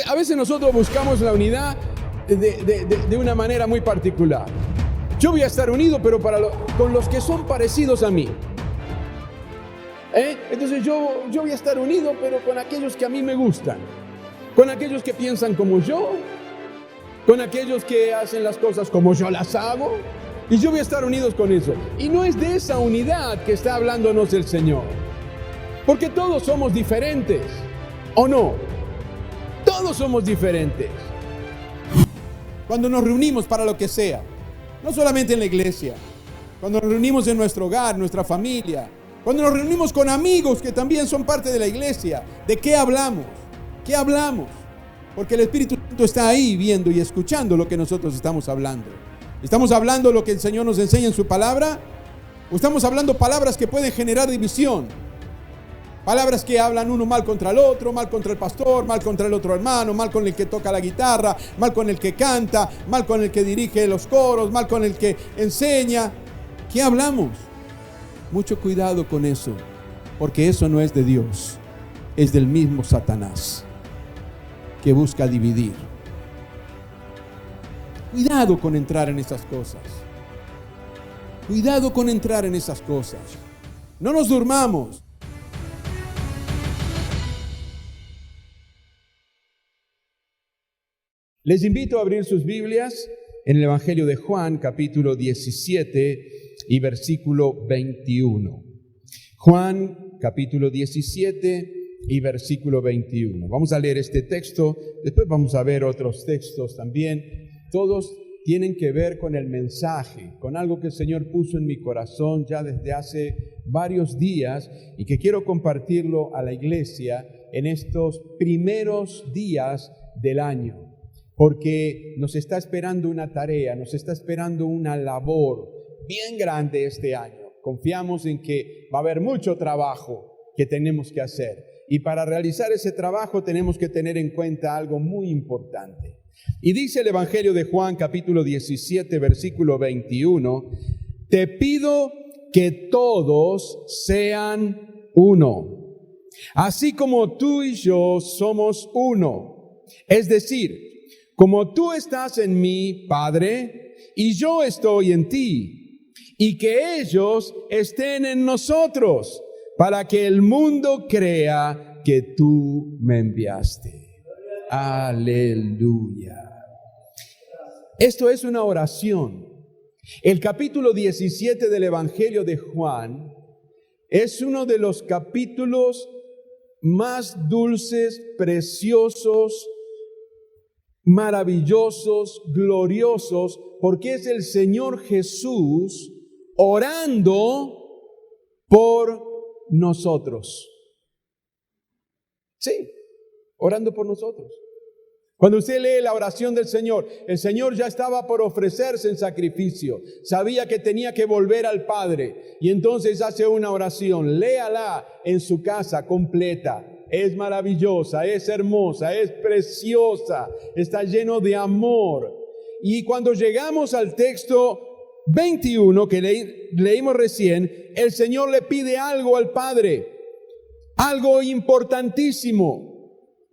A veces nosotros buscamos la unidad de una manera muy particular. Yo voy a estar unido, pero con los que son parecidos a mí. Entonces yo voy a estar unido, pero con aquellos que a mí me gustan, con aquellos que piensan como yo, con aquellos que hacen las cosas como yo las hago, y yo voy a estar unidos con eso. Y no es de esa unidad que está hablándonos el Señor, porque todos somos diferentes, ¿o no? Todos somos diferentes. Cuando nos reunimos para lo que sea, no solamente en la iglesia, cuando nos reunimos en nuestro hogar, nuestra familia, cuando nos reunimos con amigos que también son parte de la iglesia, ¿de qué hablamos? ¿Qué hablamos? Porque el Espíritu Santo está ahí viendo y escuchando lo que nosotros estamos hablando. ¿Estamos hablando lo que el Señor nos enseña en su palabra? ¿O estamos hablando palabras que pueden generar división? Palabras que hablan uno mal contra el otro, mal contra el pastor, mal contra el otro hermano, mal con el que toca la guitarra, mal con el que canta, mal con el que dirige los coros, mal con el que enseña. ¿Qué hablamos? Mucho cuidado con eso, porque eso no es de Dios, es del mismo Satanás que busca dividir. Cuidado con entrar en esas cosas. Cuidado con entrar en esas cosas. No nos durmamos. Les invito a abrir sus Biblias en el Evangelio de Juan, capítulo 17 y versículo 21. Juan, capítulo 17 y versículo 21. Vamos a leer este texto, después vamos a ver otros textos también. Todos tienen que ver con el mensaje, con algo que el Señor puso en mi corazón ya desde hace varios días y que quiero compartirlo a la iglesia en estos primeros días del año. Porque nos está esperando una tarea, nos está esperando una labor bien grande este año. Confiamos en que va a haber mucho trabajo que tenemos que hacer. Y para realizar ese trabajo tenemos que tener en cuenta algo muy importante. Y dice el Evangelio de Juan, capítulo 17, versículo 21, te pido que todos sean uno, así como tú y yo somos uno. Es decir, como tú estás en mí, Padre, y yo estoy en ti, y que ellos estén en nosotros, para que el mundo crea que tú me enviaste. Aleluya. Esto es una oración. El capítulo 17 del Evangelio de Juan es uno de los capítulos más dulces, preciosos, maravillosos, gloriosos, porque es el Señor Jesús orando por nosotros. Sí, orando por nosotros. Cuando usted lee la oración del Señor, el Señor ya estaba por ofrecerse en sacrificio. Sabía que tenía que volver al Padre y entonces hace una oración. Léala en su casa completa. Es maravillosa, es hermosa, es preciosa, está lleno de amor. Y cuando llegamos al texto 21 que leímos recién, el Señor le pide algo al Padre, algo importantísimo.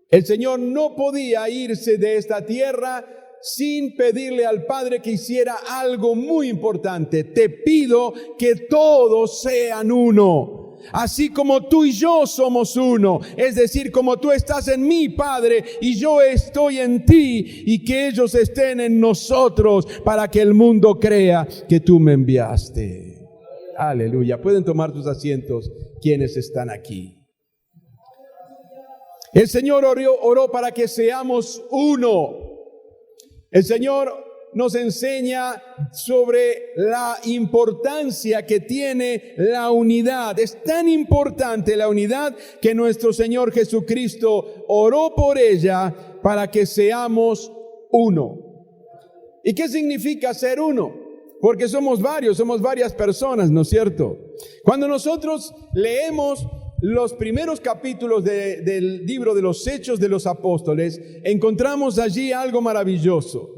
El Señor no podía irse de esta tierra sin pedirle al Padre que hiciera algo muy importante. Te pido que todos sean uno, así como tú y yo somos uno. Es decir, como tú estás en mí, Padre, y yo estoy en ti, y que ellos estén en nosotros para que el mundo crea que tú me enviaste. Aleluya. Pueden tomar tus asientos quienes están aquí. El Señor oró para que seamos uno. El Señor nos enseña sobre la importancia que tiene la unidad. Es tan importante la unidad que nuestro Señor Jesucristo oró por ella para que seamos uno. ¿Y qué significa ser uno? Porque somos varias personas, ¿no es cierto? Cuando nosotros leemos los primeros capítulos del libro de los Hechos de los Apóstoles, encontramos allí algo maravilloso.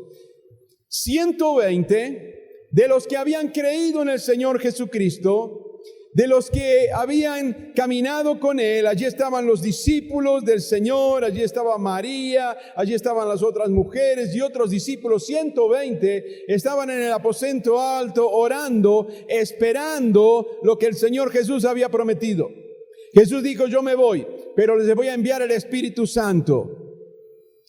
120 de los que habían creído en el Señor Jesucristo de los que habían caminado con él. Allí estaban los discípulos del Señor, allí estaba María, allí estaban las otras mujeres y otros discípulos. 120 estaban en el aposento alto orando, esperando lo que el Señor Jesús había prometido. Jesús dijo: yo me voy, pero les voy a enviar el Espíritu Santo.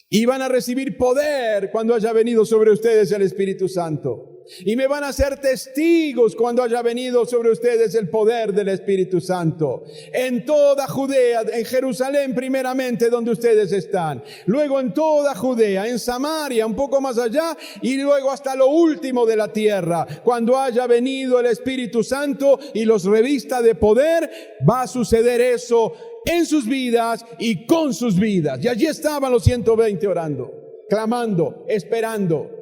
Y van a recibir poder cuando haya venido sobre ustedes el Espíritu Santo. Y me van a ser testigos cuando haya venido sobre ustedes el poder del Espíritu Santo. En toda Judea, en Jerusalén primeramente, donde ustedes están. Luego en toda Judea, en Samaria, un poco más allá. Y luego hasta lo último de la tierra. Cuando haya venido el Espíritu Santo y los revista de poder, va a suceder eso en sus vidas y con sus vidas. Y allí estaban los 120 orando, clamando, esperando.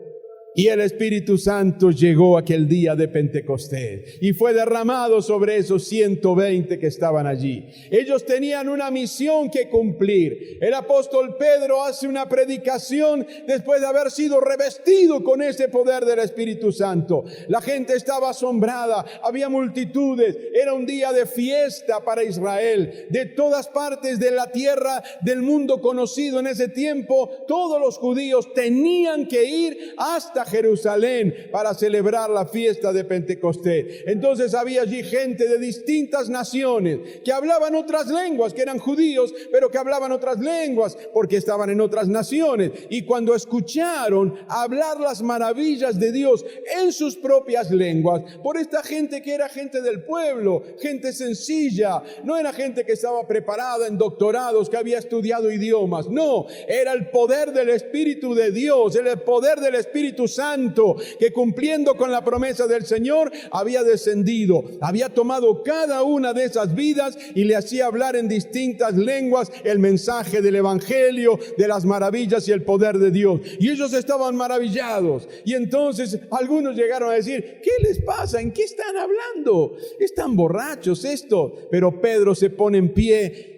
Y el Espíritu Santo llegó aquel día de Pentecostés y fue derramado sobre esos 120 que estaban allí. Ellos tenían una misión que cumplir. El apóstol Pedro hace una predicación después de haber sido revestido con ese poder del Espíritu Santo. La gente estaba asombrada, había multitudes, era un día de fiesta para Israel. De todas partes de la tierra, del mundo conocido en ese tiempo, todos los judíos tenían que ir hasta Jerusalén para celebrar la fiesta de Pentecostés. Entonces había allí gente de distintas naciones que hablaban otras lenguas, que eran judíos, pero que hablaban otras lenguas porque estaban en otras naciones. Y cuando escucharon hablar las maravillas de Dios en sus propias lenguas, por esta gente que era gente del pueblo, gente sencilla, no era gente que estaba preparada en doctorados, que había estudiado idiomas, no, era el poder del Espíritu de Dios, era el poder del Espíritu Santo, que cumpliendo con la promesa del Señor había descendido, había tomado cada una de esas vidas y le hacía hablar en distintas lenguas el mensaje del Evangelio, de las maravillas y el poder de Dios. Y ellos estaban maravillados. Y entonces algunos llegaron a decir: ¿qué les pasa? ¿En qué están hablando? ¿Están borrachos estos? Pero Pedro se pone en pie,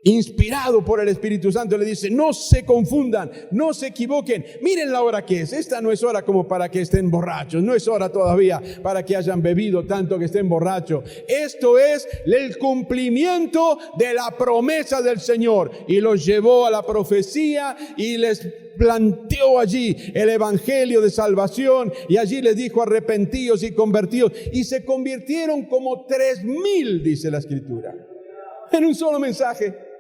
inspirado por el Espíritu Santo, le dice: no se confundan, no se equivoquen, miren la hora que es. Esta no es hora como para que estén borrachos, no es hora todavía para que hayan bebido tanto que estén borrachos. Esto es el cumplimiento de la promesa del Señor. Y los llevó a la profecía y les planteó allí el evangelio de salvación, y allí les dijo: arrepentíos y convertíos. Y se convirtieron como 3,000, dice la Escritura, en un solo mensaje.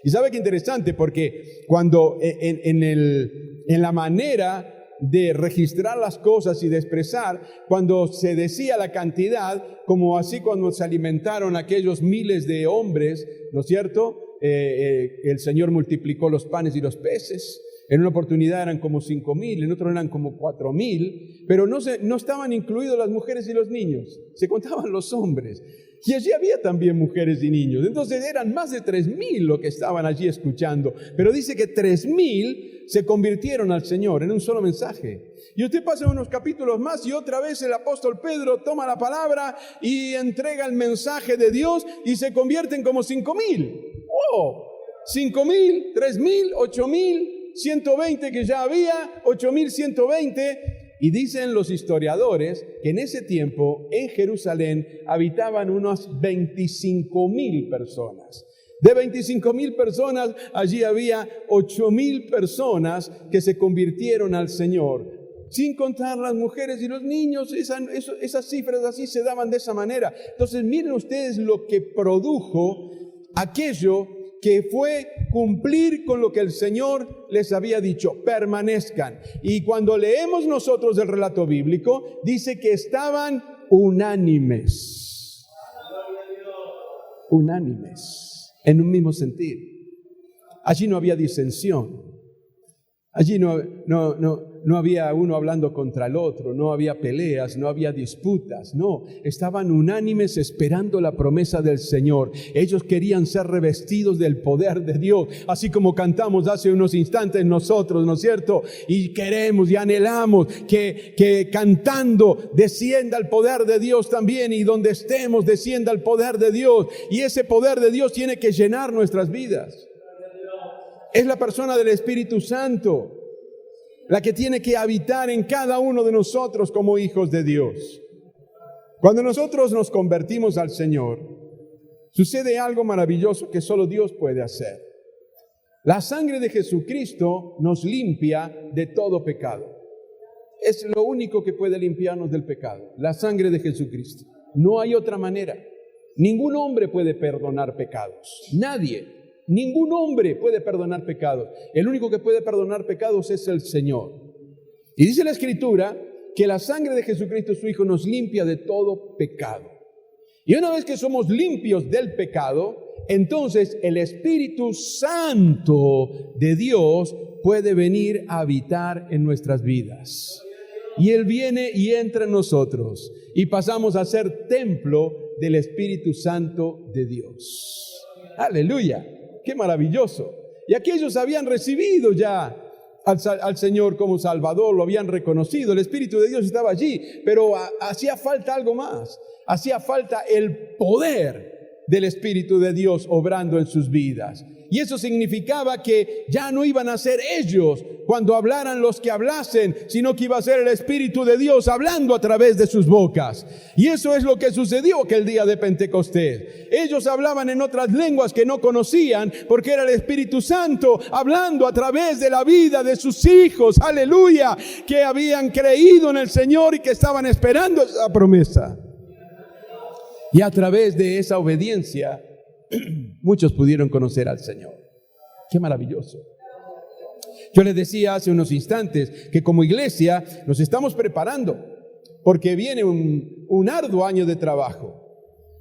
Y sabe qué interesante, porque cuando en la manera de registrar las cosas y de expresar, cuando se decía la cantidad, como así cuando se alimentaron aquellos miles de hombres, ¿no es cierto? El Señor multiplicó los panes y los peces. En una oportunidad eran como 5,000, en otro eran como 4,000, pero no estaban incluidos las mujeres y los niños, se contaban los hombres. Y allí había también mujeres y niños. Entonces eran más de 3,000 los que estaban allí escuchando. Pero dice que 3,000 se convirtieron al Señor en un solo mensaje. Y usted pasa unos capítulos más y otra vez el apóstol Pedro toma la palabra y entrega el mensaje de Dios y se convierten como 5,000. ¡Oh! 5,000, 3,000, 8,000, 120 que ya había, 8,120. Y dicen los historiadores que en ese tiempo en Jerusalén habitaban unas 25,000 personas. De 25,000 personas, allí había 8,000 personas que se convirtieron al Señor. Sin contar las mujeres y los niños, esas cifras así se daban de esa manera. Entonces miren ustedes lo que produjo aquello que fue cumplir con lo que el Señor les había dicho: permanezcan. Y cuando leemos nosotros el relato bíblico, dice que estaban unánimes, en un mismo sentir. Allí no había disensión, allí no había uno hablando contra el otro, no había peleas, no había disputas, no, estaban unánimes esperando la promesa del Señor. Ellos querían ser revestidos del poder de Dios, así como cantamos hace unos instantes nosotros, ¿no es cierto? Y queremos y anhelamos que cantando descienda el poder de Dios también, y donde estemos descienda el poder de Dios, y ese poder de Dios tiene que llenar nuestras vidas. Es la persona del Espíritu Santo la que tiene que habitar en cada uno de nosotros como hijos de Dios. Cuando nosotros nos convertimos al Señor, sucede algo maravilloso que solo Dios puede hacer. La sangre de Jesucristo nos limpia de todo pecado. Es lo único que puede limpiarnos del pecado, la sangre de Jesucristo. No hay otra manera. Ningún hombre puede perdonar pecados. Nadie. Ningún hombre puede perdonar pecados. El único que puede perdonar pecados es el Señor. Y dice la Escritura que la sangre de Jesucristo, su Hijo, nos limpia de todo pecado. Y una vez que somos limpios del pecado, entonces el Espíritu Santo de Dios puede venir a habitar en nuestras vidas. Y Él viene y entra en nosotros. Y pasamos a ser templo del Espíritu Santo de Dios. ¡Aleluya! ¡Qué maravilloso! Y aquellos habían recibido ya al Señor como Salvador, lo habían reconocido, el Espíritu de Dios estaba allí, pero hacía falta algo más, hacía falta el poder del Espíritu de Dios obrando en sus vidas. Y eso significaba que ya no iban a ser ellos cuando hablaran los que hablasen, sino que iba a ser el Espíritu de Dios hablando a través de sus bocas. Y eso es lo que sucedió aquel día de Pentecostés. Ellos hablaban en otras lenguas que no conocían, porque era el Espíritu Santo hablando a través de la vida de sus hijos, aleluya, que habían creído en el Señor y que estaban esperando esa promesa. Y a través de esa obediencia, muchos pudieron conocer al Señor. ¡Qué maravilloso! Yo les decía hace unos instantes que como iglesia nos estamos preparando porque viene un arduo año de trabajo.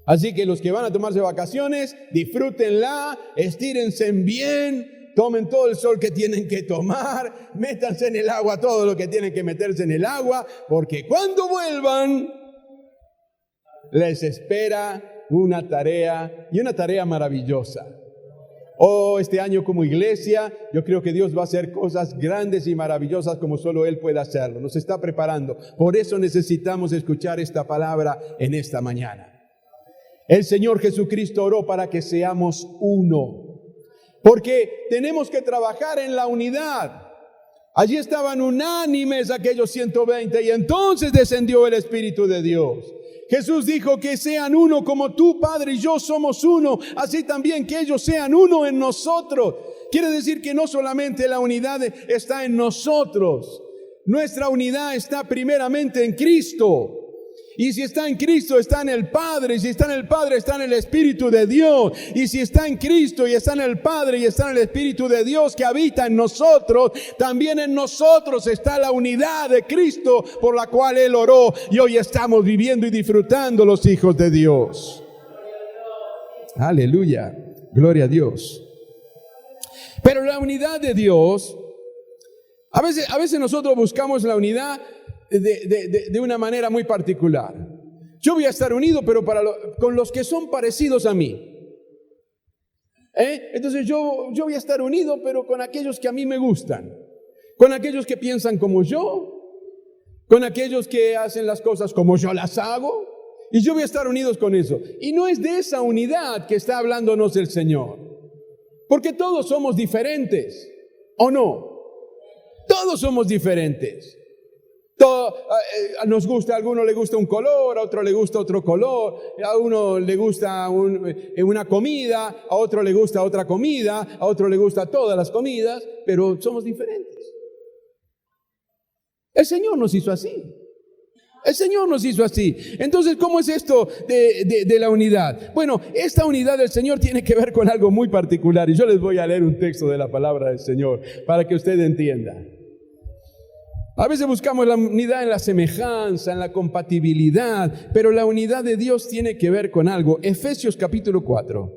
Así que los que van a tomarse vacaciones, disfrútenla, estírense bien, tomen todo el sol que tienen que tomar, métanse en el agua todo lo que tienen que meterse en el agua, porque cuando vuelvan les espera una tarea, y una tarea maravillosa. Este año como iglesia, yo creo que Dios va a hacer cosas grandes y maravillosas como solo Él puede hacerlo. Nos está preparando. Por eso necesitamos escuchar esta palabra en esta mañana. El Señor Jesucristo oró para que seamos uno, porque tenemos que trabajar en la unidad. Allí estaban unánimes aquellos 120 y entonces descendió el Espíritu de Dios. Jesús dijo que sean uno como tú, Padre, y yo somos uno, así también que ellos sean uno en nosotros. Quiere decir que no solamente la unidad está en nosotros, nuestra unidad está primeramente en Cristo. Y si está en Cristo, está en el Padre. Y si está en el Padre, está en el Espíritu de Dios. Y si está en Cristo y está en el Padre y está en el Espíritu de Dios que habita en nosotros, también en nosotros está la unidad de Cristo por la cual Él oró. Y hoy estamos viviendo y disfrutando los hijos de Dios. Aleluya. Gloria a Dios. Pero la unidad de Dios, a veces nosotros buscamos la unidad de una manera muy particular. Yo voy a estar unido, pero con los que son parecidos a mí. Entonces yo voy a estar unido, pero con aquellos que a mí me gustan, con aquellos que piensan como yo, con aquellos que hacen las cosas como yo las hago, y yo voy a estar unidos con eso. Y no es de esa unidad que está hablándonos el Señor, porque todos somos diferentes, ¿o no? Todos somos diferentes. Nos gusta, a alguno le gusta un color, a otro le gusta otro color, a uno le gusta una comida, a otro le gusta otra comida, a otro le gusta todas las comidas, pero somos diferentes. El Señor nos hizo así. El Señor nos hizo así. Entonces, ¿cómo es esto de la unidad? Bueno, esta unidad del Señor tiene que ver con algo muy particular, y yo les voy a leer un texto de la palabra del Señor para que usted entienda. A veces buscamos la unidad en la semejanza, en la compatibilidad, pero la unidad de Dios tiene que ver con algo. Efesios capítulo 4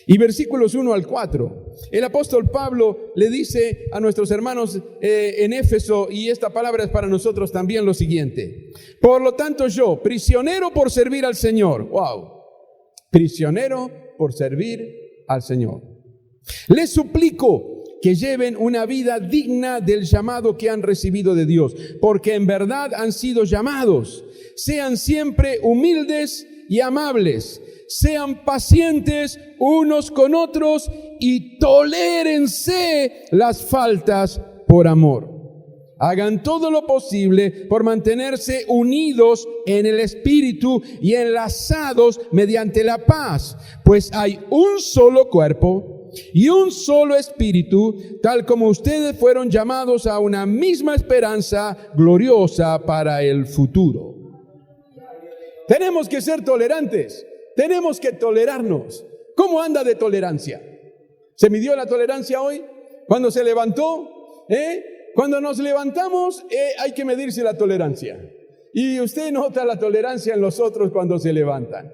y versículos 1 al 4. El apóstol Pablo le dice a nuestros hermanos en Éfeso, y esta palabra es para nosotros también, lo siguiente: por lo tanto yo, prisionero por servir al Señor, prisionero por servir al Señor, les suplico que lleven una vida digna del llamado que han recibido de Dios, porque en verdad han sido llamados. Sean siempre humildes y amables, sean pacientes unos con otros y tolérense las faltas por amor. Hagan todo lo posible por mantenerse unidos en el Espíritu y enlazados mediante la paz, pues hay un solo cuerpo y un solo Espíritu, tal como ustedes fueron llamados a una misma esperanza gloriosa para el futuro. Tenemos que ser tolerantes, tenemos que tolerarnos. ¿Cómo anda de tolerancia? ¿Se midió la tolerancia hoy? ¿Cuando se levantó? Cuando nos levantamos hay que medirse la tolerancia. Y usted nota la tolerancia en los otros cuando se levantan.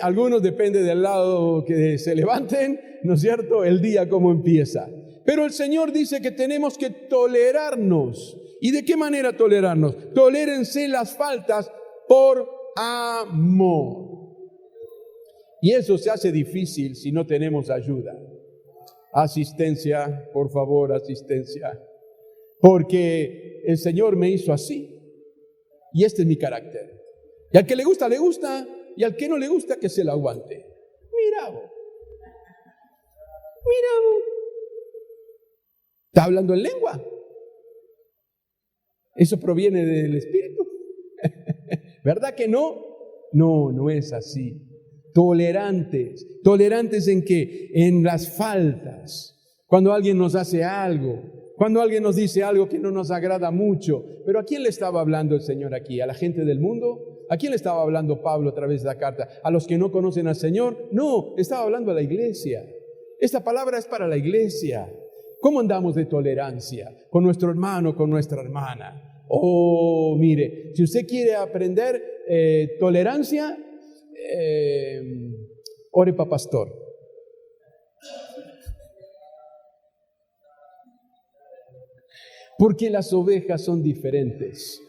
Algunos depende del lado que se levanten, ¿no es cierto? El día cómo empieza. Pero el Señor dice que tenemos que tolerarnos. ¿Y de qué manera tolerarnos? Tolérense las faltas por amor. Y eso se hace difícil si no tenemos ayuda. Asistencia, por favor, asistencia. Porque el Señor me hizo así. Y este es mi carácter. Y al que le gusta, y al que no le gusta, que se lo aguante. Mira vos. ¿Está hablando en lengua? ¿Eso proviene del Espíritu? ¿Verdad que no? No es así. Tolerantes. ¿Tolerantes en qué? En las faltas. Cuando alguien nos hace algo, cuando alguien nos dice algo que no nos agrada mucho. Pero ¿a quién le estaba hablando el Señor aquí? ¿A la gente del mundo? ¿A quién le estaba hablando Pablo a través de la carta? ¿A los que no conocen al Señor? No, estaba hablando a la iglesia. Esta palabra es para la iglesia. ¿Cómo andamos de tolerancia con nuestro hermano, con nuestra hermana? Oh, mire, si usted quiere aprender tolerancia, ore para pastor. Porque las ovejas son diferentes.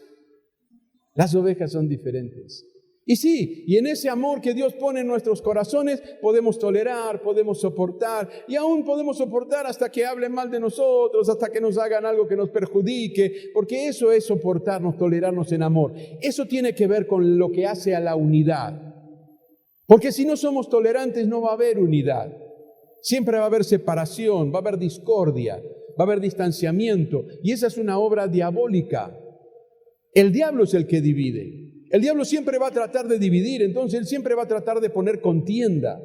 Las ovejas son diferentes. Y sí, y en ese amor que Dios pone en nuestros corazones, podemos tolerar, podemos soportar, y aún podemos soportar hasta que hablen mal de nosotros, hasta que nos hagan algo que nos perjudique, porque eso es soportarnos, tolerarnos en amor. Eso tiene que ver con lo que hace a la unidad. Porque si no somos tolerantes no va a haber unidad. Siempre va a haber separación, va a haber discordia, va a haber distanciamiento, y esa es una obra diabólica. El diablo es el que divide. El diablo siempre va a tratar de dividir, entonces él siempre va a tratar de poner contienda,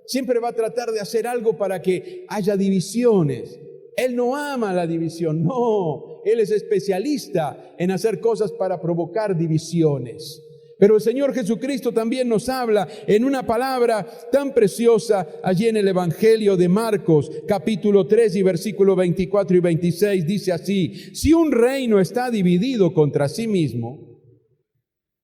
siempre va a tratar de hacer algo para que haya divisiones. Él no ama la división, no, él es especialista en hacer cosas para provocar divisiones. Pero el Señor Jesucristo también nos habla en una palabra tan preciosa allí en el Evangelio de Marcos, capítulo 3 y versículo 24 y 26, dice así: si un reino está dividido contra sí mismo,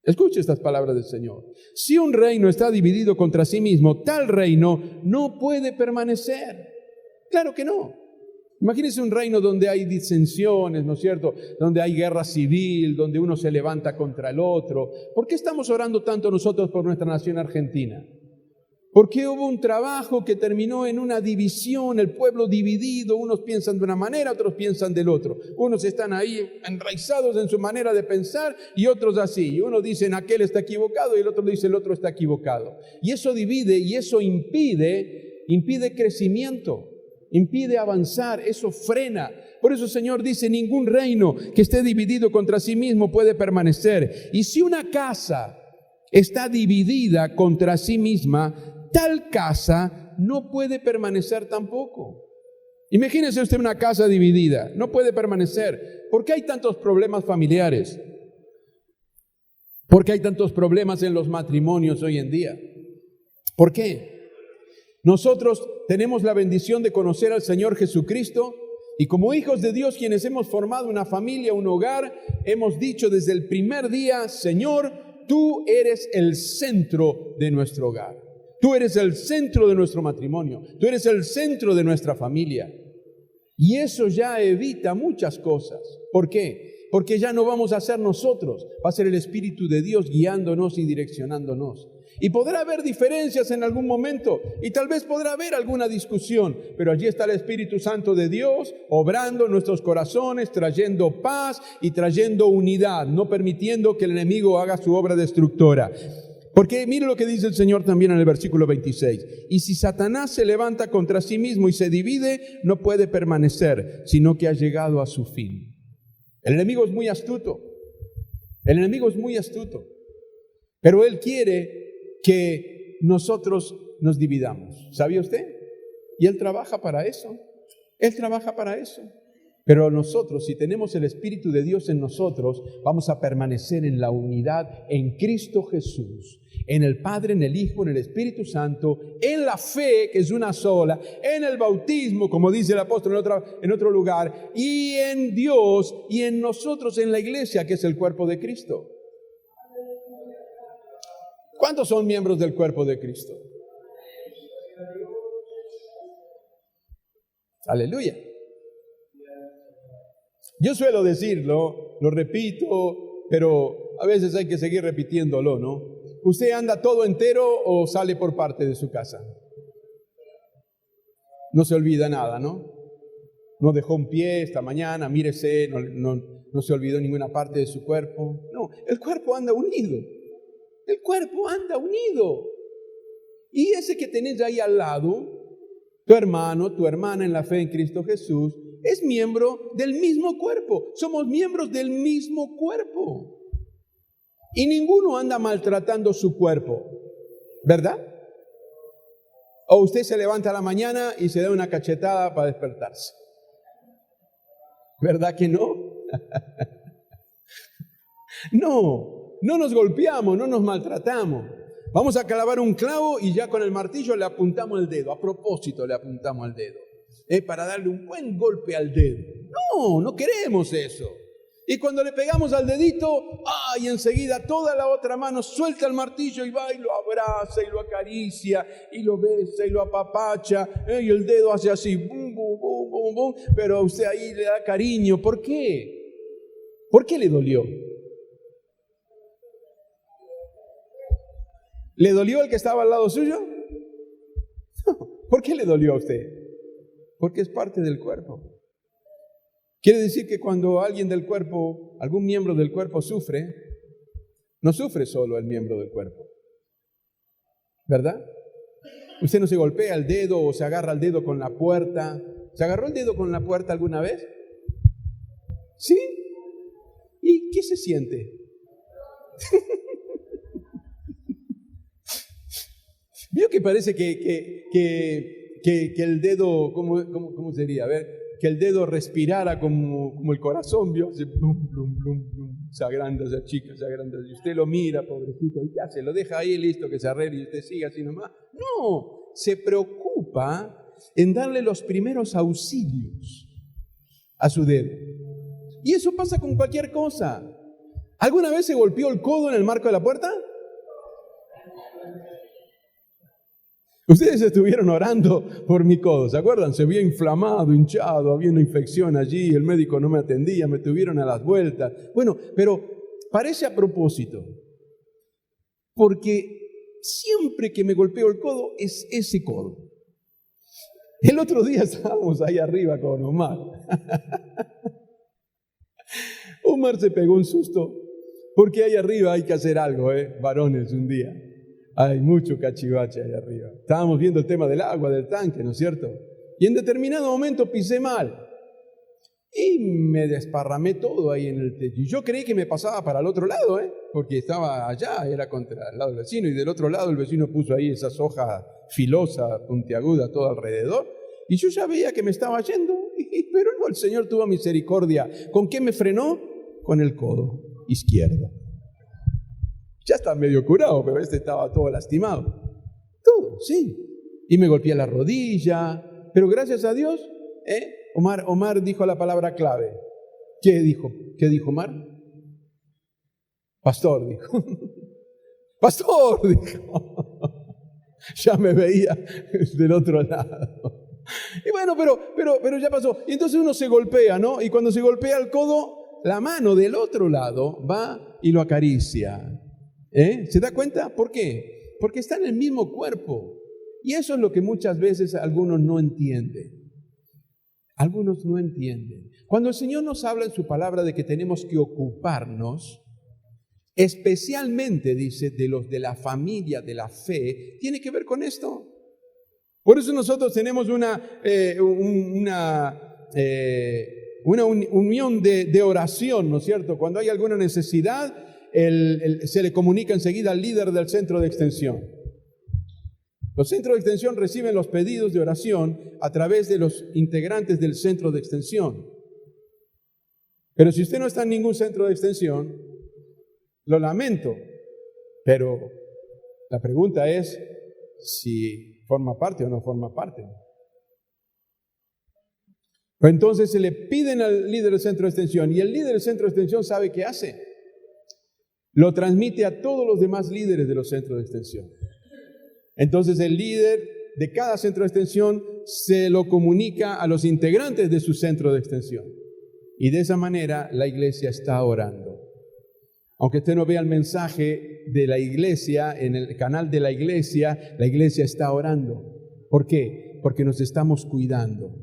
escuche estas palabras del Señor, si un reino está dividido contra sí mismo, tal reino no puede permanecer. Claro que no. Imagínense un reino donde hay disensiones, ¿no es cierto? Donde hay guerra civil, donde uno se levanta contra el otro. ¿Por qué estamos orando tanto nosotros por nuestra nación argentina? Porque hubo un trabajo que terminó en una división, el pueblo dividido, unos piensan de una manera, otros piensan del otro. Unos están ahí enraizados en su manera de pensar y otros así. Y uno dice aquel está equivocado y el otro dice el otro está equivocado. Y eso divide y eso impide crecimiento. Impide avanzar, eso frena. Por eso el Señor dice: ningún reino que esté dividido contra sí mismo puede permanecer. Y si una casa está dividida contra sí misma, tal casa no puede permanecer tampoco. Imagínese usted una casa dividida, no puede permanecer. ¿Por qué hay tantos problemas familiares? ¿Por qué hay tantos problemas en los matrimonios hoy en día? ¿Por qué? Nosotros tenemos la bendición de conocer al Señor Jesucristo y como hijos de Dios, quienes hemos formado una familia, un hogar, hemos dicho desde el primer día: Señor, tú eres el centro de nuestro hogar. Tú eres el centro de nuestro matrimonio. Tú eres el centro de nuestra familia. Y eso ya evita muchas cosas. ¿Por qué? Porque ya no vamos a ser nosotros, va a ser el Espíritu de Dios guiándonos y direccionándonos. Y podrá haber diferencias en algún momento y tal vez podrá haber alguna discusión, pero allí está el Espíritu Santo de Dios obrando en nuestros corazones, trayendo paz y trayendo unidad, no permitiendo que el enemigo haga su obra destructora. Porque mire lo que dice el Señor también en el versículo 26. Y si Satanás se levanta contra sí mismo y se divide, no puede permanecer, sino que ha llegado a su fin. El enemigo es muy astuto. El enemigo es muy astuto. Pero él quiere que nosotros nos dividamos. ¿Sabía usted? Y él trabaja para eso. Él trabaja para eso. Pero nosotros, si tenemos el Espíritu de Dios en nosotros, vamos a permanecer en la unidad en Cristo Jesús, en el Padre, en el Hijo, en el Espíritu Santo, en la fe, que es una sola, en el bautismo, como dice el apóstol en otro lugar, y en Dios y en nosotros, en la iglesia, que es el cuerpo de Cristo. ¿Cuántos son miembros del cuerpo de Cristo? Aleluya. Yo suelo decirlo, lo repito, pero a veces hay que seguir repitiéndolo, ¿no? ¿Usted anda todo entero o sale por parte de su casa? No se olvida nada, ¿no? No dejó un pie esta mañana, mírese, no se olvidó ninguna parte de su cuerpo. No, el cuerpo anda unido. El cuerpo anda unido. Y ese que tenés ahí al lado, tu hermano, tu hermana en la fe en Cristo Jesús, es miembro del mismo cuerpo. Somos miembros del mismo cuerpo. Y ninguno anda maltratando su cuerpo, ¿verdad? O usted se levanta a la mañana y se da una cachetada para despertarse. ¿Verdad que no? No nos golpeamos, no nos maltratamos. Vamos a clavar un clavo y ya con el martillo le apuntamos el dedo. A propósito le apuntamos el dedo. Para darle un buen golpe al dedo. No queremos eso. Y cuando le pegamos al dedito, y enseguida toda la otra mano suelta el martillo y va y lo abraza y lo acaricia y lo besa y lo apapacha, y el dedo hace así, bum, bum, bum, bum, bum, pero a usted ahí le da cariño. ¿Por qué? ¿Por qué le dolió? ¿Le dolió el que estaba al lado suyo? No. ¿Por qué le dolió a usted? Porque es parte del cuerpo. Quiere decir que cuando alguien del cuerpo, algún miembro del cuerpo sufre, no sufre solo el miembro del cuerpo. ¿Verdad? Usted no se golpea el dedo o se agarra el dedo con la puerta. ¿Se agarró el dedo con la puerta alguna vez? ¿Sí? ¿Y qué se siente? ¿Vio que parece que el dedo, ¿cómo sería? A ver, que el dedo respirara como el corazón, ¿vio? Se, blum, blum, blum, blum, se agranda, se achica, se agranda. Y usted lo mira, pobrecito, y ya se lo deja ahí listo que se arregle y usted sigue así nomás. No, se preocupa en darle los primeros auxilios a su dedo. Y eso pasa con cualquier cosa. ¿Alguna vez se golpeó el codo en el marco de la puerta? Ustedes estuvieron orando por mi codo, ¿se acuerdan? Se había inflamado, hinchado, había una infección allí, el médico no me atendía, me tuvieron a las vueltas. Bueno, pero parece a propósito, porque siempre que me golpeo el codo es ese codo. El otro día estábamos ahí arriba con Omar. Omar se pegó un susto, porque ahí arriba hay que hacer algo, varones, un día. Hay mucho cachivache ahí arriba. Estábamos viendo el tema del agua, del tanque, ¿no es cierto? Y en determinado momento pisé mal. Y me desparramé todo ahí en el techo. Y yo creí que me pasaba para el otro lado, porque estaba allá, era contra el lado del vecino. Y del otro lado el vecino puso ahí esas hojas filosas, puntiagudas, todo alrededor. Y yo ya veía que me estaba yendo. Pero no, el Señor tuvo misericordia. ¿Con qué me frenó? Con el codo izquierdo. Ya está medio curado, pero este estaba todo lastimado. Todo, sí. Y me golpeé la rodilla. Pero gracias a Dios, Omar dijo la palabra clave. ¿Qué dijo? ¿Qué dijo Omar? Pastor, dijo. Pastor, dijo. Ya me veía del otro lado. Y bueno, pero ya pasó. Y entonces uno se golpea, ¿no? Y cuando se golpea el codo, la mano del otro lado va y lo acaricia. ¿Se da cuenta? ¿Por qué? Porque está en el mismo cuerpo. Y eso es lo que muchas veces algunos no entienden. Algunos no entienden. Cuando el Señor nos habla en su palabra de que tenemos que ocuparnos, especialmente, dice, de los de la familia de la fe, tiene que ver con esto. Por eso nosotros tenemos una unión de oración, ¿no es cierto? Cuando hay alguna necesidad, se le comunica enseguida al líder del centro de extensión. Los centros de extensión reciben los pedidos de oración a través de los integrantes del centro de extensión. Pero si usted no está en ningún centro de extensión, lo lamento, pero la pregunta es si forma parte o no forma parte. Pues entonces se le piden al líder del centro de extensión y el líder del centro de extensión sabe qué hace. Lo transmite a todos los demás líderes de los centros de extensión. Entonces el líder de cada centro de extensión se lo comunica a los integrantes de su centro de extensión. Y de esa manera la iglesia está orando. Aunque usted no vea el mensaje de la iglesia, en el canal de la iglesia está orando. ¿Por qué? Porque nos estamos cuidando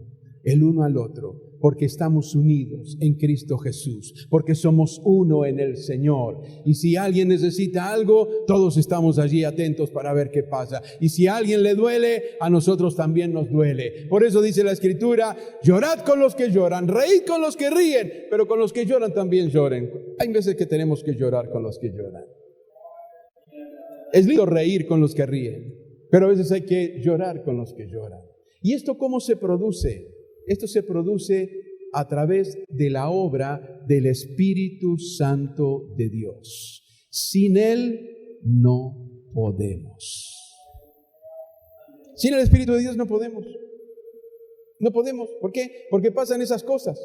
el uno al otro, porque estamos unidos en Cristo Jesús, porque somos uno en el Señor. Y si alguien necesita algo, todos estamos allí atentos para ver qué pasa. Y si a alguien le duele, a nosotros también nos duele. Por eso dice la Escritura, llorad con los que lloran, reíd con los que ríen, pero con los que lloran también lloren. Hay veces que tenemos que llorar con los que lloran. Es lindo reír con los que ríen, pero a veces hay que llorar con los que lloran. ¿Y esto cómo se produce? Esto se produce a través de la obra del Espíritu Santo de Dios. Sin Él no podemos. Sin el Espíritu de Dios no podemos. No podemos. ¿Por qué? Porque pasan esas cosas.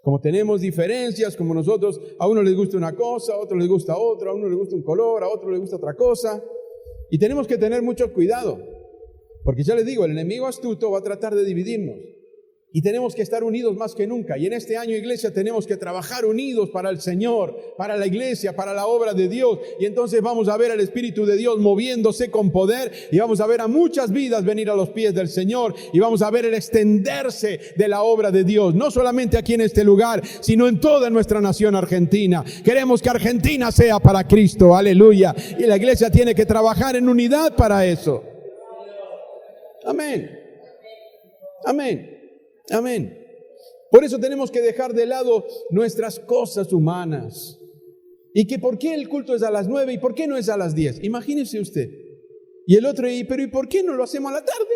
Como tenemos diferencias, como nosotros, a uno les gusta una cosa, a otro les gusta otra, a uno le gusta un color, a otro le gusta otra cosa. Y tenemos que tener mucho cuidado. Porque ya les digo, el enemigo astuto va a tratar de dividirnos. Y tenemos que estar unidos más que nunca. Y en este año, iglesia, tenemos que trabajar unidos para el Señor, para la iglesia, para la obra de Dios. Y entonces vamos a ver al Espíritu de Dios moviéndose con poder. Y vamos a ver a muchas vidas venir a los pies del Señor. Y vamos a ver el extenderse de la obra de Dios. No solamente aquí en este lugar, sino en toda nuestra nación argentina. Queremos que Argentina sea para Cristo. Aleluya. Y la iglesia tiene que trabajar en unidad para eso. Amén. Amén. Amén. Por eso tenemos que dejar de lado nuestras cosas humanas. Y que por qué el culto es a las 9 y por qué no es a las 10. Imagínese usted. Y el otro, pero ¿y por qué no lo hacemos a la tarde?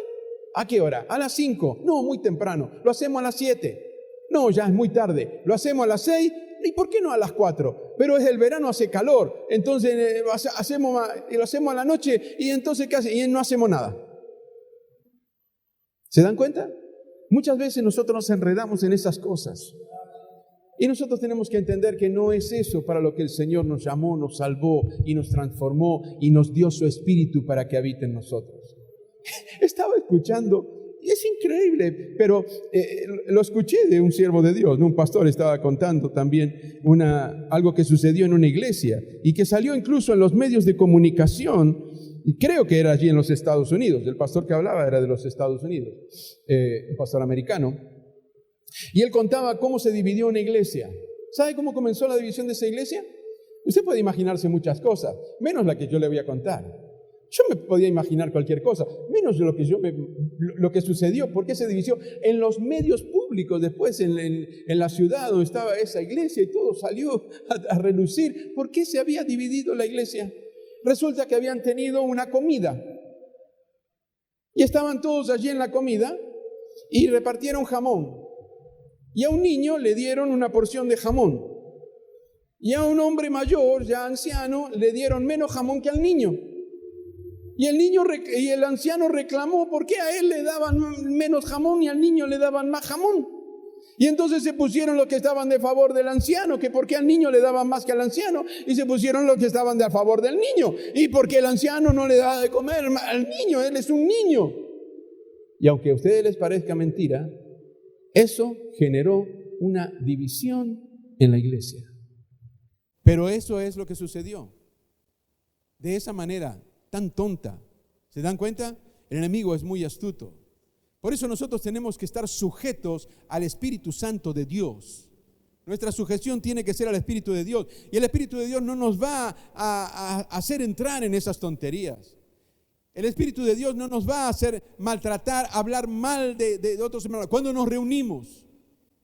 ¿A qué hora? A las 5. No, muy temprano. Lo hacemos a las 7. No, ya es muy tarde. Lo hacemos a las 6. ¿Y por qué no a las 4? Pero es el verano, hace calor. Entonces lo hacemos a la noche. Y entonces ¿qué hace? Y no hacemos nada. ¿Se dan cuenta? Muchas veces nosotros nos enredamos en esas cosas. Y nosotros tenemos que entender que no es eso para lo que el Señor nos llamó, nos salvó y nos transformó y nos dio su Espíritu para que habite en nosotros. Estaba escuchando, y es increíble, pero lo escuché de un siervo de Dios, un pastor estaba contando también algo que sucedió en una iglesia y que salió incluso en los medios de comunicación. Y creo que era allí en los Estados Unidos. El pastor que hablaba era de los Estados Unidos, un pastor americano. Y él contaba cómo se dividió una iglesia. ¿Sabe cómo comenzó la división de esa iglesia? Usted puede imaginarse muchas cosas, menos la que yo le voy a contar. Yo me podía imaginar cualquier cosa, menos lo que sucedió. ¿Por qué se dividió? En los medios públicos, después en la ciudad donde estaba esa iglesia y todo salió a relucir. ¿Por qué se había dividido la iglesia? Resulta que habían tenido una comida y estaban todos allí en la comida y repartieron jamón. Y a un niño le dieron una porción de jamón. Y a un hombre mayor, ya anciano, le dieron menos jamón que al niño. Y el anciano reclamó por qué a él le daban menos jamón y al niño le daban más jamón. Y entonces se pusieron los que estaban de favor del anciano, que porque al niño le daban más que al anciano, y se pusieron los que estaban de a favor del niño, y porque el anciano no le daba de comer al niño, él es un niño. Y aunque a ustedes les parezca mentira, eso generó una división en la iglesia. Pero eso es lo que sucedió. De esa manera tan tonta, ¿se dan cuenta? El enemigo es muy astuto. Por eso nosotros tenemos que estar sujetos al Espíritu Santo de Dios. Nuestra sujeción tiene que ser al Espíritu de Dios. Y el Espíritu de Dios no nos va a hacer entrar en esas tonterías. El Espíritu de Dios no nos va a hacer maltratar, hablar mal de otros hermanos. Cuando nos reunimos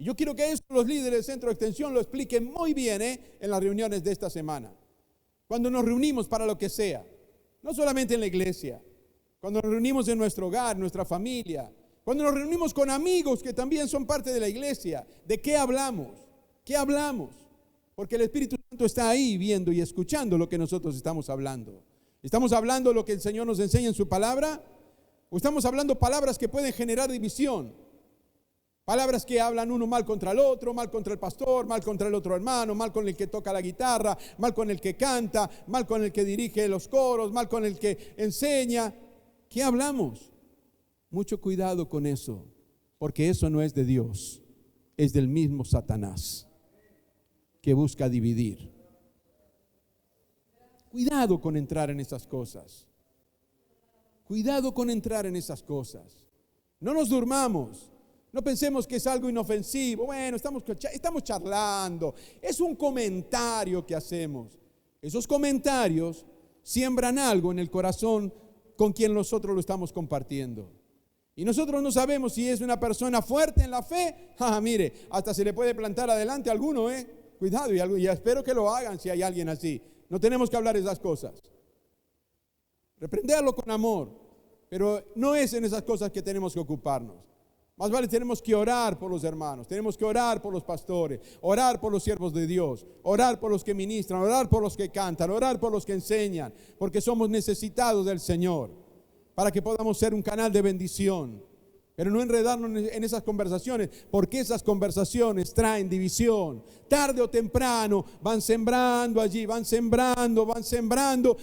Y yo quiero que eso los líderes del Centro de Extensión lo expliquen muy bien en las reuniones de esta semana. Cuando nos reunimos para lo que sea, no solamente en la iglesia, cuando nos reunimos en nuestro hogar, nuestra familia, cuando nos reunimos con amigos que también son parte de la iglesia, ¿de qué hablamos? ¿Qué hablamos? Porque el Espíritu Santo está ahí viendo y escuchando lo que nosotros estamos hablando. ¿Estamos hablando lo que el Señor nos enseña en su palabra? ¿O estamos hablando palabras que pueden generar división? Palabras que hablan uno mal contra el otro, mal contra el pastor, mal contra el otro hermano, mal con el que toca la guitarra, mal con el que canta, mal con el que dirige los coros, mal con el que enseña. ¿Qué hablamos? Mucho cuidado con eso, porque eso no es de Dios, es del mismo Satanás que busca dividir. Cuidado con entrar en esas cosas. Cuidado con entrar en esas cosas. No nos durmamos. No pensemos que es algo inofensivo. Bueno, estamos charlando. Es un comentario que hacemos. Esos comentarios siembran algo en el corazón con quien nosotros lo estamos compartiendo. Y nosotros no sabemos si es una persona fuerte en la fe. Mire, hasta se le puede plantar adelante a alguno, Cuidado, y espero que lo hagan si hay alguien así. No tenemos que hablar esas cosas. Reprenderlo con amor. Pero no es en esas cosas que tenemos que ocuparnos. Más vale tenemos que orar por los hermanos, tenemos que orar por los pastores, orar por los siervos de Dios, orar por los que ministran, orar por los que cantan, orar por los que enseñan, porque somos necesitados del Señor, para que podamos ser un canal de bendición. Pero no enredarnos en esas conversaciones, porque esas conversaciones traen división. Tarde o temprano van sembrando allí, van sembrando,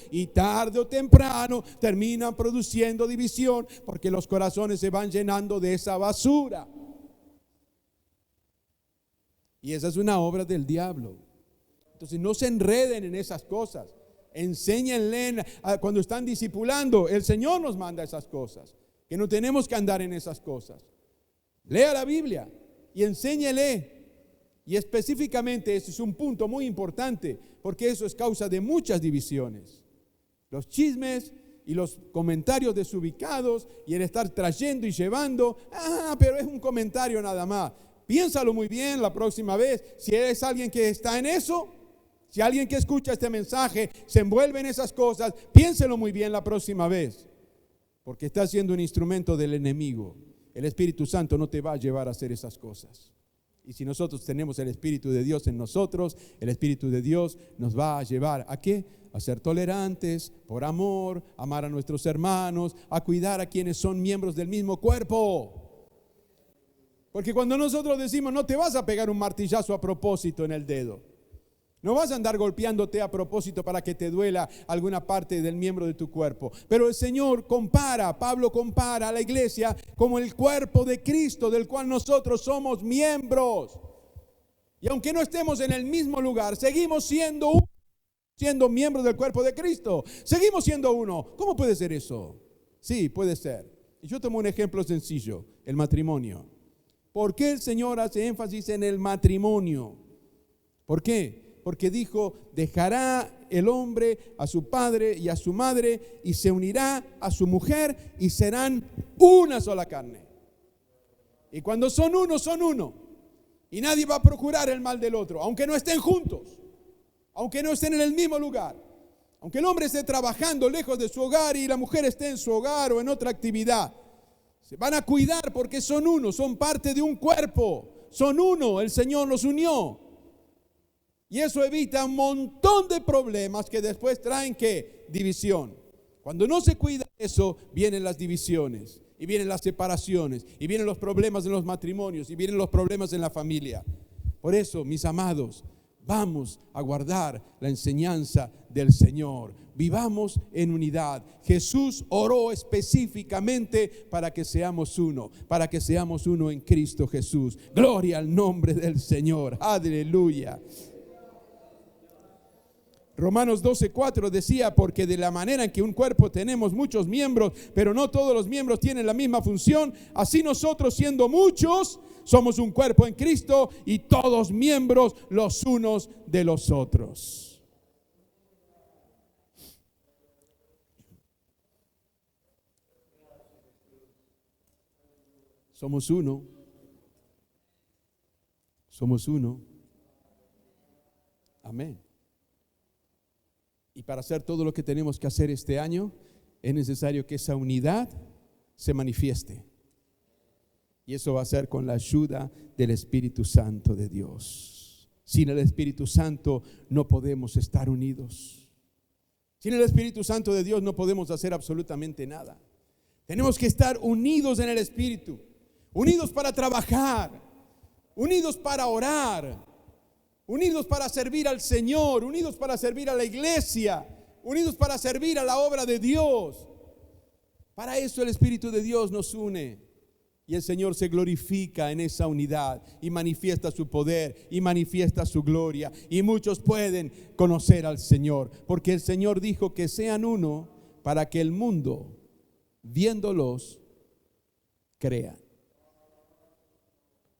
y tarde o temprano terminan produciendo división, porque los corazones se van llenando de esa basura. Y esa es una obra del diablo. Entonces no se enreden en esas cosas. Enséñenle cuando están discipulando. El Señor nos manda esas cosas, que no tenemos que andar en esas cosas. Lea la Biblia y enséñele. Y específicamente ese es un punto muy importante, porque eso es causa de muchas divisiones. Los chismes y los comentarios desubicados y el estar trayendo y llevando. Pero es un comentario nada más. Piénsalo muy bien la próxima vez. Si eres alguien que está en eso, si alguien que escucha este mensaje se envuelve en esas cosas, piénselo muy bien la próxima vez. Porque estás siendo un instrumento del enemigo. El Espíritu Santo no te va a llevar a hacer esas cosas. Y si nosotros tenemos el Espíritu de Dios en nosotros, el Espíritu de Dios nos va a llevar ¿a qué? A ser tolerantes, por amor, amar a nuestros hermanos, a cuidar a quienes son miembros del mismo cuerpo. Porque cuando nosotros decimos, no te vas a pegar un martillazo a propósito en el dedo. No vas a andar golpeándote a propósito para que te duela alguna parte del miembro de tu cuerpo. Pero el Señor Pablo compara a la iglesia como el cuerpo de Cristo, del cual nosotros somos miembros. Y aunque no estemos en el mismo lugar, seguimos siendo miembros del cuerpo de Cristo. Seguimos siendo uno. ¿Cómo puede ser eso? Sí, puede ser. Y yo tomo un ejemplo sencillo, el matrimonio. ¿Por qué el Señor hace énfasis en el matrimonio? ¿Por qué? Porque dijo, dejará el hombre a su padre y a su madre y se unirá a su mujer y serán una sola carne. Y cuando son uno, son uno. Y nadie va a procurar el mal del otro, aunque no estén juntos, aunque no estén en el mismo lugar, aunque el hombre esté trabajando lejos de su hogar y la mujer esté en su hogar o en otra actividad. Se van a cuidar porque son uno, son parte de un cuerpo, son uno, el Señor los unió. Y eso evita un montón de problemas que después traen ¿qué? División. Cuando no se cuida eso, vienen las divisiones, y vienen las separaciones, y vienen los problemas en los matrimonios, y vienen los problemas en la familia. Por eso, mis amados, vamos a guardar la enseñanza del Señor. Vivamos en unidad. Jesús oró específicamente para que seamos uno en Cristo Jesús. Gloria al nombre del Señor. Aleluya. Romanos 12:4 decía, porque de la manera en que un cuerpo tenemos muchos miembros, pero no todos los miembros tienen la misma función, así nosotros siendo muchos, somos un cuerpo en Cristo y todos miembros los unos de los otros. Somos uno. Somos uno. Amén. Y para hacer todo lo que tenemos que hacer este año, es necesario que esa unidad se manifieste. Y eso va a ser con la ayuda del Espíritu Santo de Dios. Sin el Espíritu Santo no podemos estar unidos. Sin el Espíritu Santo de Dios no podemos hacer absolutamente nada. Tenemos que estar unidos en el Espíritu, unidos para trabajar, unidos para orar, unidos para servir al Señor, unidos para servir a la iglesia, unidos para servir a la obra de Dios. Para eso el Espíritu de Dios nos une. Y el Señor se glorifica en esa unidad y manifiesta su poder y manifiesta su gloria. Y muchos pueden conocer al Señor, porque el Señor dijo que sean uno para que el mundo, viéndolos, crea.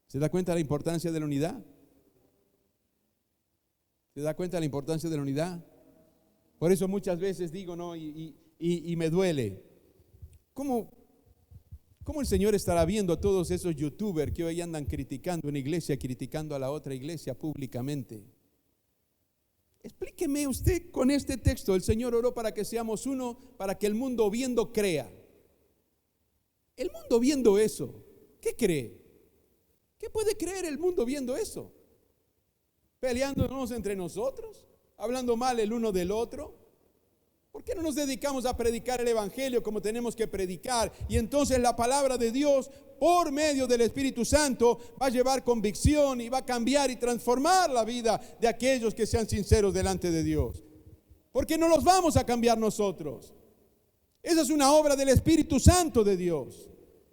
¿Se da cuenta de la importancia de la unidad? ¿Se da cuenta de la importancia de la unidad? Por eso muchas veces digo, no, y me duele. ¿Cómo el Señor estará viendo a todos esos youtubers que hoy andan criticando una iglesia, criticando a la otra iglesia públicamente? Explíqueme usted con este texto. El Señor oró para que seamos uno, para que el mundo viendo crea. El mundo viendo eso, ¿qué cree? ¿Qué puede creer el mundo viendo eso? ¿Peleándonos entre nosotros? ¿Hablando mal el uno del otro? ¿Por qué no nos dedicamos a predicar el Evangelio como tenemos que predicar? Y entonces la palabra de Dios, por medio del Espíritu Santo, va a llevar convicción y va a cambiar y transformar la vida de aquellos que sean sinceros delante de Dios. Porque no los vamos a cambiar nosotros. Esa es una obra del Espíritu Santo de Dios.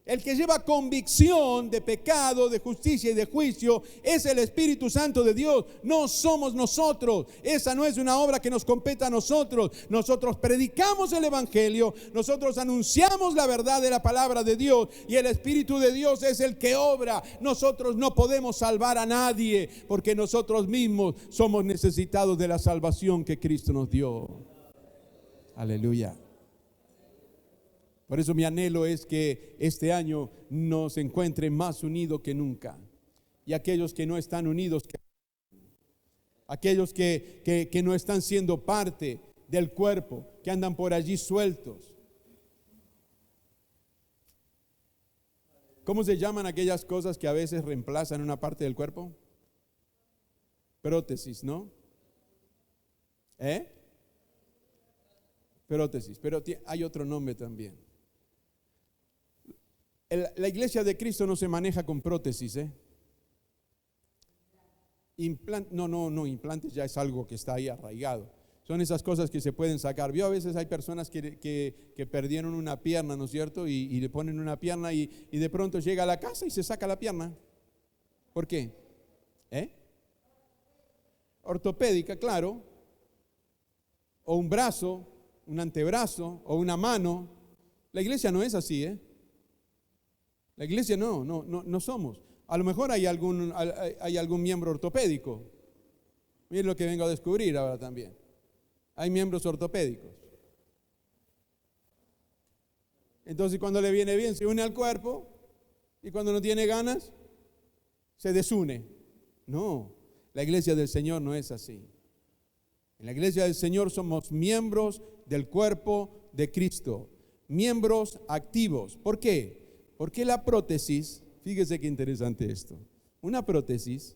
El que lleva convicción de pecado, de justicia y de juicio es el Espíritu Santo de Dios. No somos nosotros. Esa no es una obra que nos compete a nosotros. Nosotros predicamos el Evangelio, nosotros anunciamos la verdad de la palabra de Dios y el Espíritu de Dios es el que obra. Nosotros no podemos salvar a nadie porque nosotros mismos somos necesitados de la salvación que Cristo nos dio. Aleluya. Por eso mi anhelo es que este año nos encuentre más unidos que nunca. Y aquellos que no están unidos, aquellos que no están siendo parte del cuerpo, que andan por allí sueltos. ¿Cómo se llaman aquellas cosas que a veces reemplazan una parte del cuerpo? Prótesis, ¿no? Prótesis, pero hay otro nombre también. La iglesia de Cristo no se maneja con prótesis, implantes ya es algo que está ahí arraigado. Son esas cosas que se pueden sacar. Vio, a veces hay personas que perdieron una pierna, ¿no es cierto? Y le ponen una pierna y de pronto llega a la casa y se saca la pierna. ¿Por qué? Ortopédica, claro. O un brazo, un antebrazo o una mano. La iglesia no es así, La iglesia no somos. A lo mejor hay algún miembro ortopédico. Miren lo que vengo a descubrir ahora también. Hay miembros ortopédicos. Entonces cuando le viene bien se une al cuerpo y cuando no tiene ganas se desune. No, la iglesia del Señor no es así. En la iglesia del Señor somos miembros del cuerpo de Cristo. Miembros activos. ¿Por qué? Porque la prótesis, fíjese qué interesante esto, una prótesis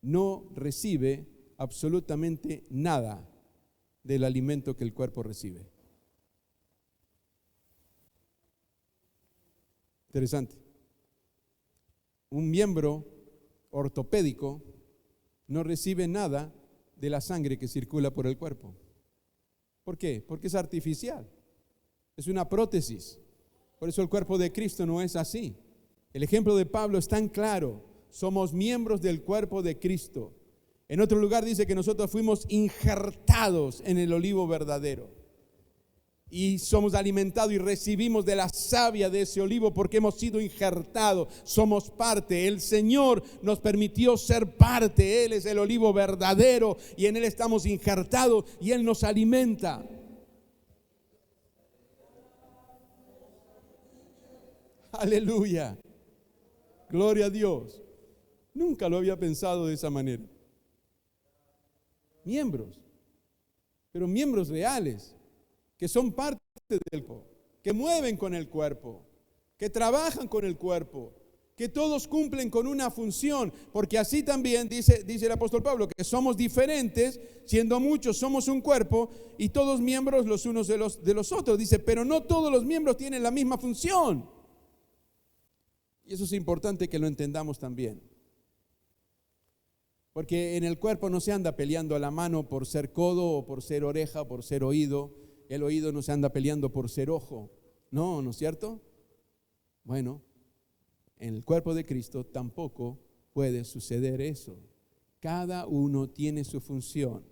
no recibe absolutamente nada del alimento que el cuerpo recibe. Interesante. Un miembro ortopédico no recibe nada de la sangre que circula por el cuerpo. ¿Por qué? Porque es artificial, es una prótesis. Por eso el cuerpo de Cristo no es así. El ejemplo de Pablo es tan claro. Somos miembros del cuerpo de Cristo. En otro lugar dice que nosotros fuimos injertados en el olivo verdadero. Y somos alimentados y recibimos de la savia de ese olivo porque hemos sido injertados. Somos parte. El Señor nos permitió ser parte. Él es el olivo verdadero y en Él estamos injertados y Él nos alimenta. Aleluya. Gloria a Dios. Nunca lo había pensado de esa manera. Miembros, pero miembros reales, que son parte del cuerpo, que mueven con el cuerpo, que trabajan con el cuerpo, que todos cumplen con una función, porque así también dice el apóstol Pablo, que somos diferentes, siendo muchos somos un cuerpo y todos miembros los unos de los otros. Dice, pero no todos los miembros tienen la misma función. Y eso es importante que lo entendamos también. Porque en el cuerpo no se anda peleando a la mano por ser codo o por ser oreja o por ser oído. El oído no se anda peleando por ser ojo. No, ¿no es cierto? Bueno, en el cuerpo de Cristo tampoco puede suceder eso. Cada uno tiene su función.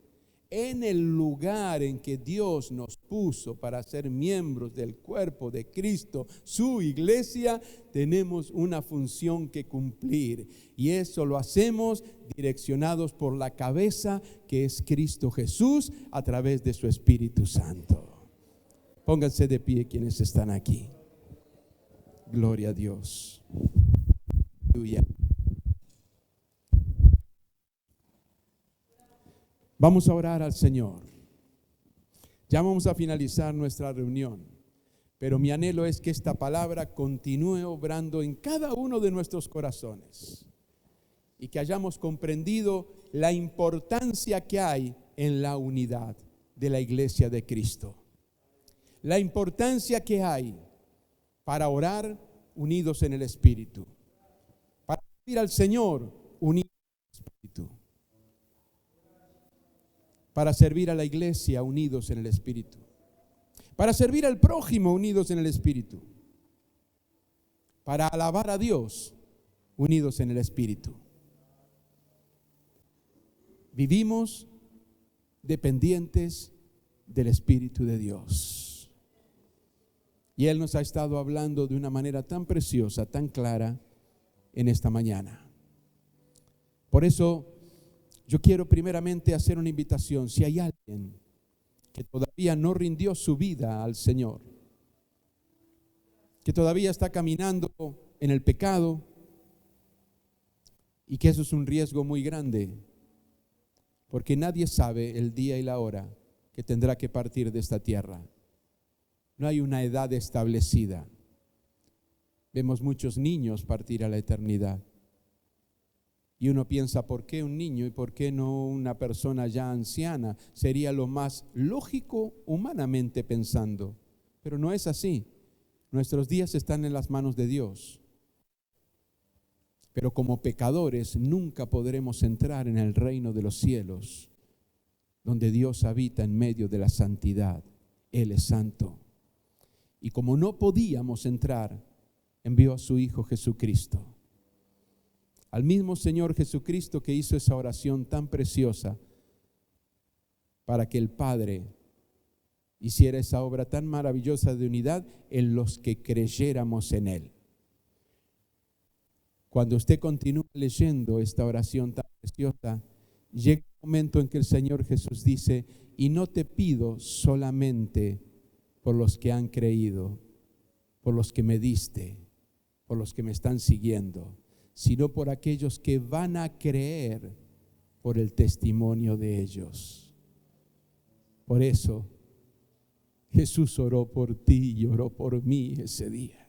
En el lugar en que Dios nos puso para ser miembros del cuerpo de Cristo, su iglesia, tenemos una función que cumplir. Y eso lo hacemos direccionados por la cabeza que es Cristo Jesús a través de su Espíritu Santo. Pónganse de pie quienes están aquí. Gloria a Dios. Aleluya. Vamos a orar al Señor. Ya vamos a finalizar nuestra reunión, pero mi anhelo es que esta palabra continúe obrando en cada uno de nuestros corazones y que hayamos comprendido la importancia que hay en la unidad de la iglesia de Cristo. La importancia que hay para orar unidos en el Espíritu, para servir al Señor unidos en el Espíritu, para servir a la iglesia unidos en el Espíritu, para servir al prójimo unidos en el Espíritu, para alabar a Dios unidos en el Espíritu. Vivimos dependientes del Espíritu de Dios. Y Él nos ha estado hablando de una manera tan preciosa, tan clara en esta mañana. Por eso yo quiero primeramente hacer una invitación. Si hay alguien que todavía no rindió su vida al Señor, que todavía está caminando en el pecado, y que eso es un riesgo muy grande, porque nadie sabe el día y la hora que tendrá que partir de esta tierra. No hay una edad establecida. Vemos muchos niños partir a la eternidad. Y uno piensa, ¿por qué un niño y por qué no una persona ya anciana? Sería lo más lógico humanamente pensando. Pero no es así. Nuestros días están en las manos de Dios. Pero como pecadores nunca podremos entrar en el reino de los cielos, donde Dios habita en medio de la santidad. Él es santo. Y como no podíamos entrar, envió a su Hijo Jesucristo. Al mismo Señor Jesucristo que hizo esa oración tan preciosa para que el Padre hiciera esa obra tan maravillosa de unidad en los que creyéramos en Él. Cuando usted continúa leyendo esta oración tan preciosa, llega un momento en que el Señor Jesús dice, y no te pido solamente por los que han creído, por los que me diste, por los que me están siguiendo, sino por aquellos que van a creer por el testimonio de ellos. Por eso Jesús oró por ti y oró por mí ese día.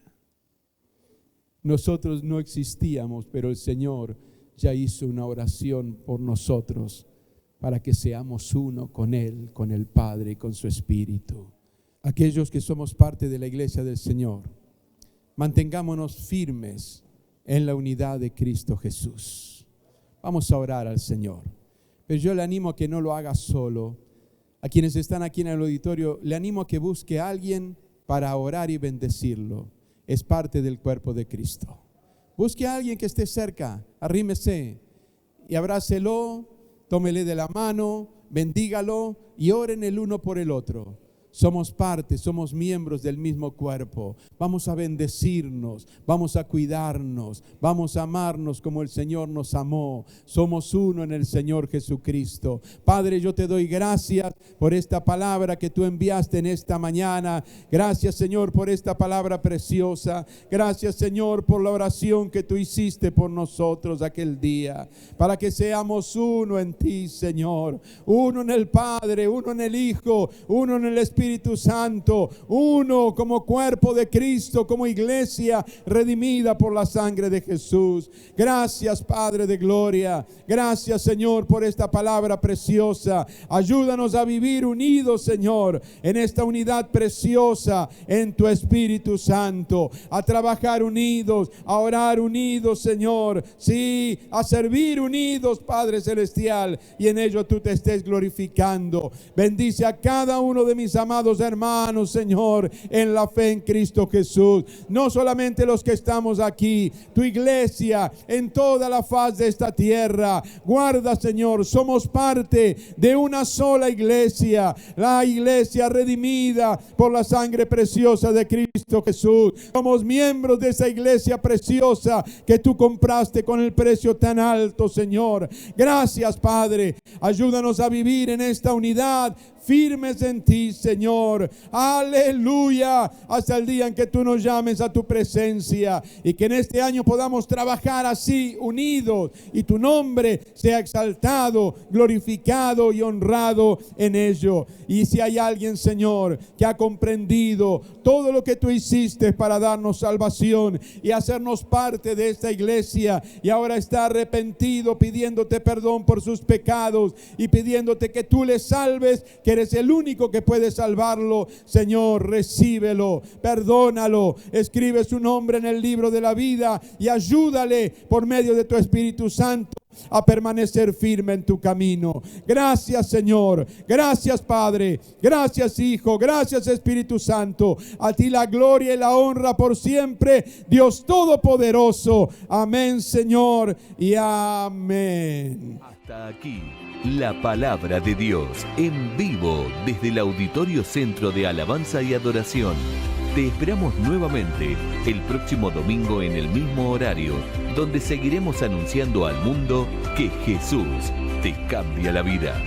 Nosotros no existíamos, pero el Señor ya hizo una oración por nosotros para que seamos uno con Él, con el Padre y con su Espíritu. Aquellos que somos parte de la iglesia del Señor, mantengámonos firmes en la unidad de Cristo Jesús. Vamos a orar al Señor. Pero yo le animo a que no lo haga solo. A quienes están aquí en el auditorio, le animo a que busque a alguien para orar y bendecirlo. Es parte del cuerpo de Cristo. Busque a alguien que esté cerca, arrímese y abrácelo, tómele de la mano, bendígalo y oren el uno por el otro. somos parte, somos miembros del mismo cuerpo. Vamos a bendecirnos, vamos a cuidarnos, vamos a amarnos como el Señor nos amó. Somos uno en el Señor Jesucristo. Padre, yo te doy gracias por esta palabra que tú enviaste en esta mañana. Gracias, Señor, por esta palabra preciosa. Gracias, Señor, por la oración que tú hiciste por nosotros aquel día, para que seamos uno en ti, Señor. Uno en el Padre, uno en el Hijo, uno en el Espíritu Santo, uno como cuerpo de Cristo, como iglesia redimida por la sangre de Jesús. Gracias, Padre de gloria. Gracias, Señor, por esta palabra preciosa. Ayúdanos a vivir unidos, Señor, en esta unidad preciosa en tu Espíritu Santo, a trabajar unidos, a orar unidos, Señor, sí, a servir unidos, Padre Celestial, y en ello tú te estés glorificando. Bendice a cada uno de mis amados hermanos, Señor, en la fe en Cristo Jesús. No solamente los que estamos aquí, tu iglesia en toda la faz de esta tierra. Guarda, Señor, somos parte de una sola iglesia, la iglesia redimida por la sangre preciosa de Cristo Jesús. Somos miembros de esa iglesia preciosa que tú compraste con el precio tan alto, Señor. Gracias, Padre. Ayúdanos a vivir en esta unidad, firmes en ti, Señor. Aleluya. Hasta el día en que tú nos llames a tu presencia, y que en este año podamos trabajar así, unidos, y tu nombre sea exaltado, glorificado y honrado en ello. Y si hay alguien, Señor, que ha comprendido todo lo que tú hiciste para darnos salvación y hacernos parte de esta iglesia, y ahora está arrepentido, pidiéndote perdón por sus pecados y pidiéndote que tú le salves, que eres el único que puede salvarlo, Señor, recíbelo, perdónalo, escribe su nombre en el libro de la vida y ayúdale por medio de tu Espíritu Santo a permanecer firme en tu camino. Gracias, Señor. Gracias, Padre. Gracias, Hijo. Gracias, Espíritu Santo. A ti la gloria y la honra por siempre, Dios Todopoderoso. Amén, Señor, y amén. Hasta aquí la palabra de Dios en vivo desde el Auditorio Centro de Alabanza y Adoración. Te esperamos nuevamente el próximo domingo en el mismo horario, donde seguiremos anunciando al mundo que Jesús te cambia la vida.